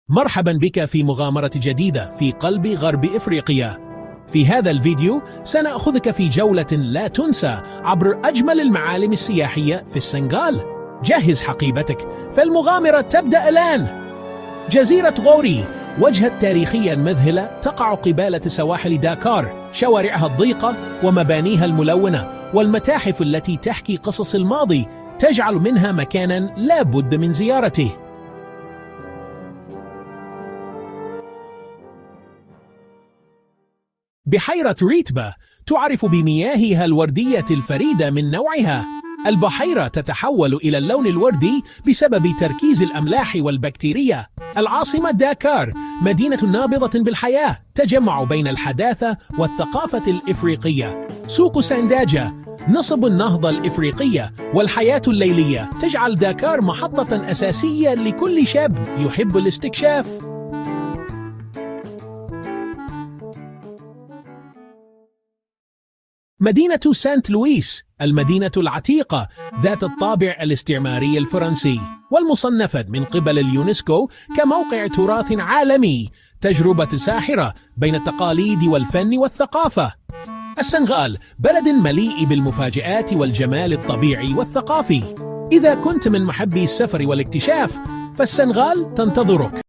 مرحبا بك في مغامرة جديدة في قلب غرب إفريقيا. في هذا الفيديو سنأخذك في جولة لا تنسى عبر أجمل المعالم السياحية في السنغال. جهز حقيبتك فالمغامرة تبدأ الآن. جزيرة غوري، وجهة تاريخية مذهلة تقع قبالة سواحل داكار، شوارعها الضيقة ومبانيها الملونة والمتاحف التي تحكي قصص الماضي تجعل منها مكانا لا بد من زيارته. بحيرة ريتبا تعرف بمياهها الوردية الفريدة من نوعها. البحيرة تتحول إلى اللون الوردي بسبب تركيز الأملاح والبكتيريا. العاصمة داكار، مدينة نابضة بالحياة تجمع بين الحداثة والثقافة الإفريقية. سوق سانداجا، نصب النهضة الإفريقية والحياة الليلية تجعل داكار محطة أساسية لكل شاب يحب الاستكشاف. مدينة سانت لويس، المدينة العتيقة ذات الطابع الاستعماري الفرنسي والمصنفة من قبل اليونسكو كموقع تراث عالمي، تجربة ساحرة بين التقاليد والفن والثقافة. السنغال بلد مليء بالمفاجآت والجمال الطبيعي والثقافي. إذا كنت من محبي السفر والاكتشاف فالسنغال تنتظرك.